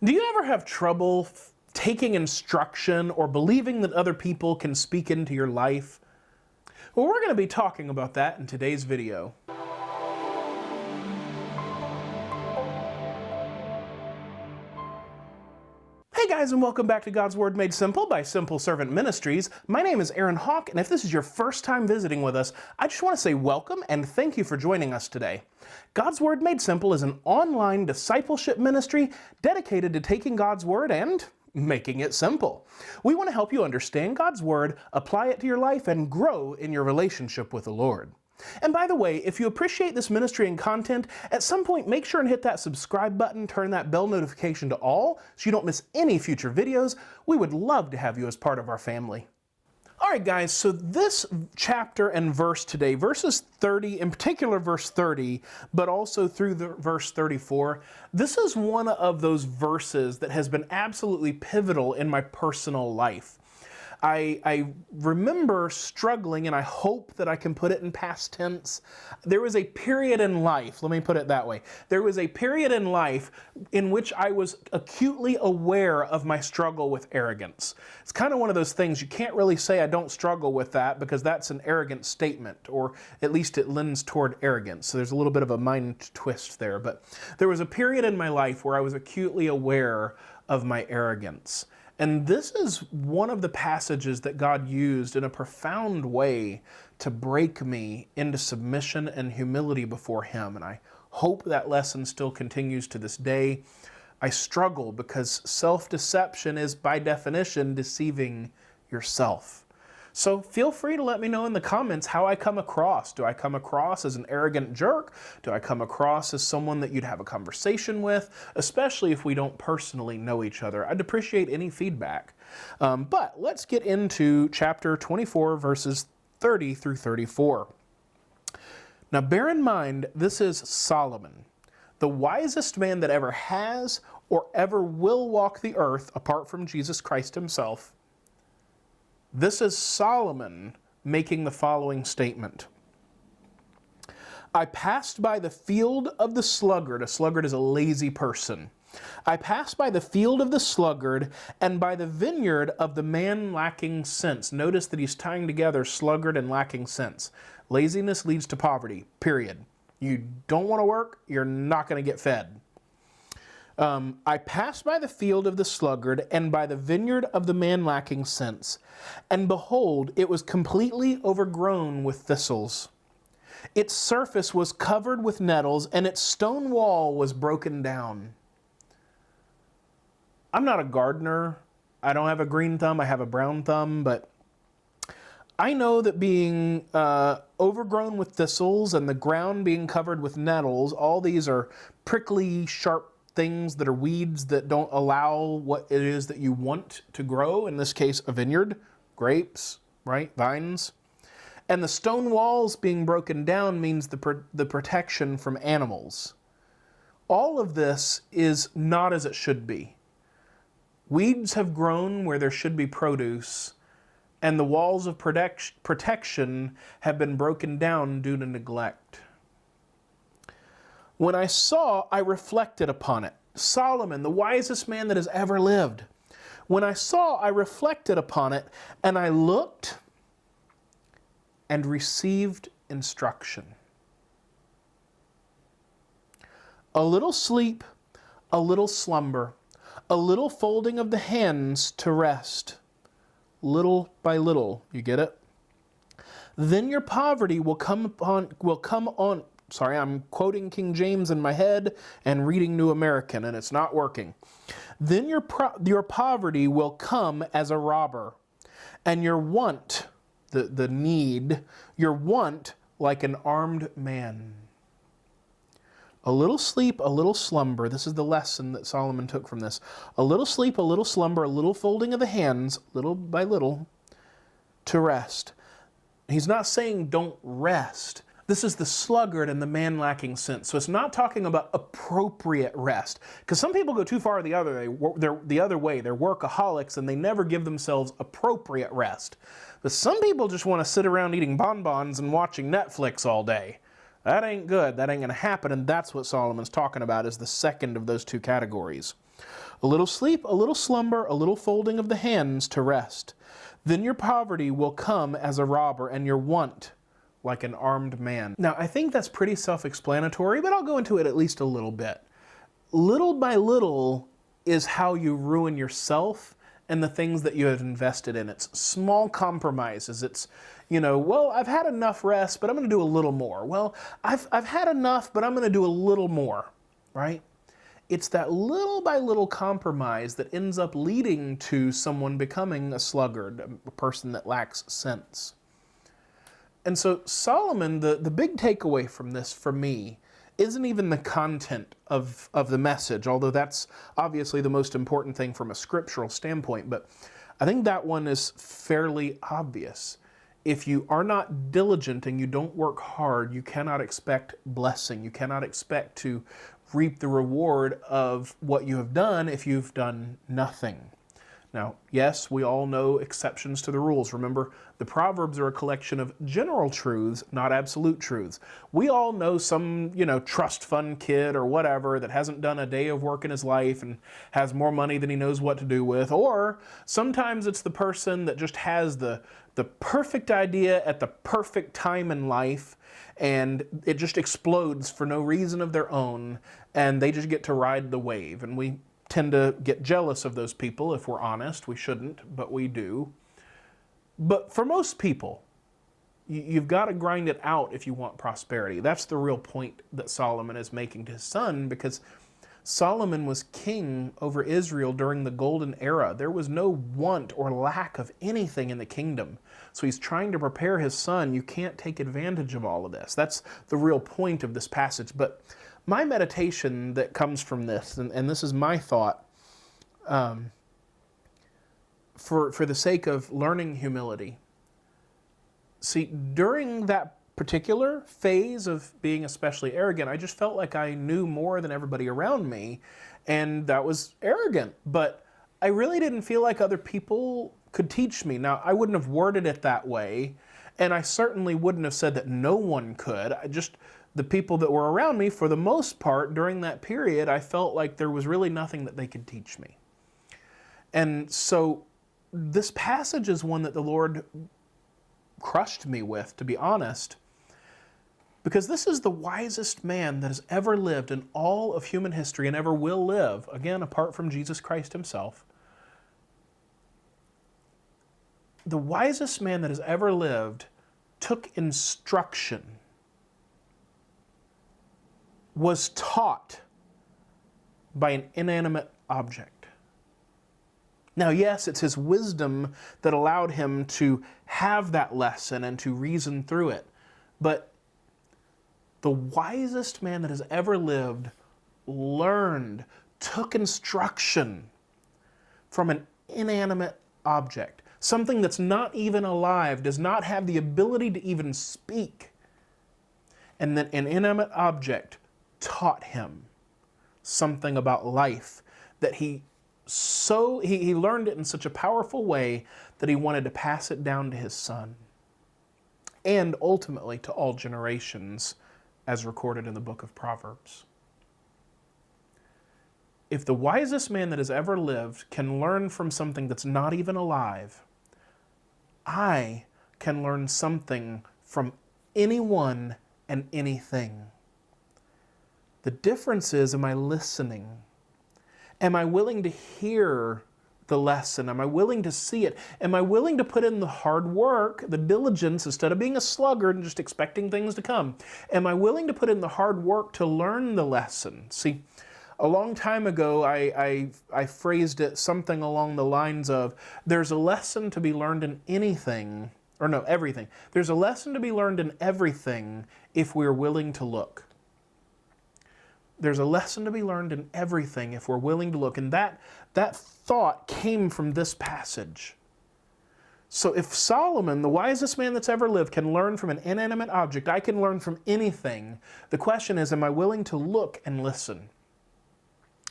Do you ever have trouble taking instruction or believing that other people can speak into your life? Well, we're going to be talking about that in today's video. Hey guys, and welcome back to God's Word Made Simple by Simple Servant Ministries. My name is Aaron Hawk, and if this is your first time visiting with us, I just want to say welcome and thank you for joining us today. God's Word Made Simple is an online discipleship ministry dedicated to taking God's Word and making it simple. We want to help you understand God's Word, apply it to your life, and grow in your relationship with the Lord. And by the way, if you appreciate this ministry and content, at some point make sure and hit that subscribe button, turn that bell notification to all so you don't miss any future videos. We would love to have you as part of our family. Alright guys, so this chapter and verse today, verses 30, in particular verse 30, but also through the verse 34, this is one of those verses that has been absolutely pivotal in my personal life. I remember struggling, and I hope that I can put it in past tense. There was a period in life, let me put it that way. There was a period in life in which I was acutely aware of my struggle with arrogance. It's kind of one of those things you can't really say I don't struggle with that because that's an arrogant statement, or at least it lends toward arrogance. So there's a little bit of a mind twist there. But there was a period in my life where I was acutely aware of my arrogance. And this is one of the passages that God used in a profound way to break me into submission and humility before Him. And I hope that lesson still continues to this day. I struggle because self-deception is by definition deceiving yourself. So feel free to let me know in the comments how I come across. Do I come across as an arrogant jerk? Do I come across as someone that you'd have a conversation with? Especially if we don't personally know each other. I'd appreciate any feedback. But let's get into chapter 24, verses 30 through 34. Now bear in mind, this is Solomon, the wisest man that ever has or ever will walk the earth apart from Jesus Christ himself. This is Solomon making the following statement. I passed by the field of the sluggard. A sluggard is a lazy person. I passed by the field of the sluggard and by the vineyard of the man lacking sense. Notice that he's tying together sluggard and lacking sense. Laziness leads to poverty, period. You don't want to work, you're not going to get fed. I passed by the field of the sluggard and by the vineyard of the man lacking sense, and behold, it was completely overgrown with thistles. Its surface was covered with nettles, and its stone wall was broken down. I'm not a gardener. I don't have a green thumb. I have a brown thumb, but I know that being overgrown with thistles and the ground being covered with nettles, all these are prickly, sharp things that are weeds that don't allow what it is that you want to grow, in this case a vineyard, grapes, right, vines. And the stone walls being broken down means the protection from animals. All of this is not as it should be. Weeds have grown where there should be produce, and the walls of protection have been broken down due to neglect. When I saw, I reflected upon it. Solomon, the wisest man that has ever lived. When I saw, I reflected upon it, and I looked and received instruction. A little sleep, a little slumber, a little folding of the hands to rest. Little by little, you get it? Then your poverty will come on. Sorry, I'm quoting King James in my head and reading New American, and it's not working. Then your poverty will come as a robber, and your want, the need, your want like an armed man. A little sleep, a little slumber. This is the lesson that Solomon took from this. A little sleep, a little slumber, a little folding of the hands, little by little, to rest. He's not saying don't rest. This is the sluggard and the man lacking sense. So it's not talking about appropriate rest. Because some people go too far the other way. They're workaholics and they never give themselves appropriate rest. But some people just want to sit around eating bonbons and watching Netflix all day. That ain't good. That ain't going to happen. And that's what Solomon's talking about, is the second of those two categories. A little sleep, a little slumber, a little folding of the hands to rest. Then your poverty will come as a robber, and your want like an armed man. Now, I think that's pretty self-explanatory, but I'll go into it at least a little bit. Little by little is how you ruin yourself and the things that you have invested in. It's small compromises. It's, well, I've had enough rest, but I'm going to do a little more. Well, I've had enough, but I'm going to do a little more, right? It's that little by little compromise that ends up leading to someone becoming a sluggard, a person that lacks sense. And so Solomon, the big takeaway from this for me isn't even the content of the message, although that's obviously the most important thing from a scriptural standpoint, but I think that one is fairly obvious. If you are not diligent and you don't work hard, you cannot expect blessing. You cannot expect to reap the reward of what you have done if you've done nothing. Now, yes, we all know exceptions to the rules. Remember, the Proverbs are a collection of general truths, not absolute truths. We all know some, trust fund kid or whatever that hasn't done a day of work in his life and has more money than he knows what to do with. Or sometimes it's the person that just has the perfect idea at the perfect time in life, and it just explodes for no reason of their own, and they just get to ride the wave. And we tend to get jealous of those people, if we're honest. We shouldn't, but we do. But for most people, you've got to grind it out if you want prosperity. That's the real point that Solomon is making to his son, because Solomon was king over Israel during the golden era. There was no want or lack of anything in the kingdom. So he's trying to prepare his son. You can't take advantage of all of this. That's the real point of this passage. But my meditation that comes from this, and this is my thought, for the sake of learning humility. See, during that particular phase of being especially arrogant, I just felt like I knew more than everybody around me, and that was arrogant. But I really didn't feel like other people could teach me. Now, I wouldn't have worded it that way, and I certainly wouldn't have said that no one could. The people that were around me, for the most part, during that period, I felt like there was really nothing that they could teach me. And so this passage is one that the Lord crushed me with, to be honest, because this is the wisest man that has ever lived in all of human history and ever will live, again, apart from Jesus Christ himself. The wisest man that has ever lived took instruction, was taught by an inanimate object. Now, yes, it's his wisdom that allowed him to have that lesson and to reason through it, but the wisest man that has ever lived learned, took instruction from an inanimate object, something that's not even alive, does not have the ability to even speak, and then an inanimate object taught him something about life that he learned it in such a powerful way that he wanted to pass it down to his son and ultimately to all generations, as recorded in the book of Proverbs. If the wisest man that has ever lived can learn from something that's not even alive, I can learn something from anyone and anything. The difference is, am I listening? Am I willing to hear the lesson? Am I willing to see it? Am I willing to put in the hard work, the diligence, instead of being a sluggard and just expecting things to come? Am I willing to put in the hard work to learn the lesson? See, a long time ago, I phrased it something along the lines of, there's a lesson to be learned in anything, or no, everything. There's a lesson to be learned in everything if we're willing to look. There's a lesson to be learned in everything if we're willing to look. And that thought came from this passage. So if Solomon, the wisest man that's ever lived, can learn from an inanimate object, I can learn from anything. The question is, am I willing to look and listen?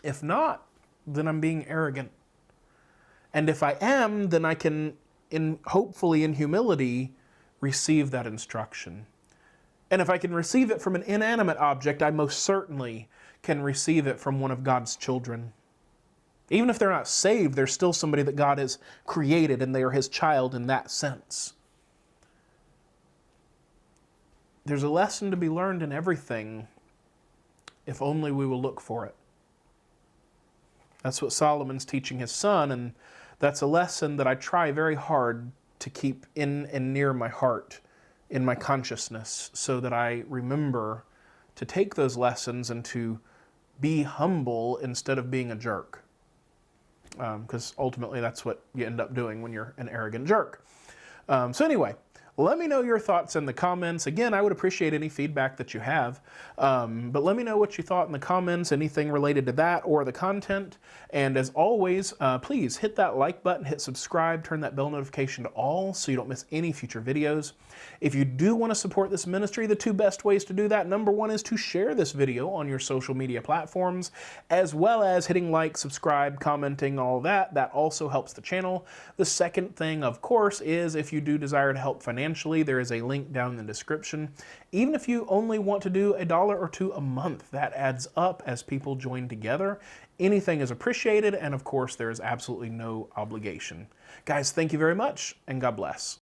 If not, then I'm being arrogant. And if I am, then I can, hopefully in humility, receive that instruction. And if I can receive it from an inanimate object, I most certainly can receive it from one of God's children. Even if they're not saved, they're still somebody that God has created and they are his child in that sense. There's a lesson to be learned in everything if only we will look for it. That's what Solomon's teaching his son, and that's a lesson that I try very hard to keep in and near my heart, in my consciousness, so that I remember to take those lessons and to be humble instead of being a jerk. Because ultimately that's what you end up doing when you're an arrogant jerk. So anyway, let me know your thoughts in the comments. Again, I would appreciate any feedback that you have. But let me know what you thought in the comments, anything related to that or the content. And as always, please hit that like button, hit subscribe, turn that bell notification to all so you don't miss any future videos. If you do want to support this ministry, the two best ways to do that, number one is to share this video on your social media platforms, as well as hitting like, subscribe, commenting, all that. That also helps the channel. The second thing, of course, is if you do desire to help financially, there is a link down in the description. Even if you only want to do $1 or $2 a month, that adds up as people join together. Anything is appreciated, and of course, there is absolutely no obligation. Guys, thank you very much, and God bless.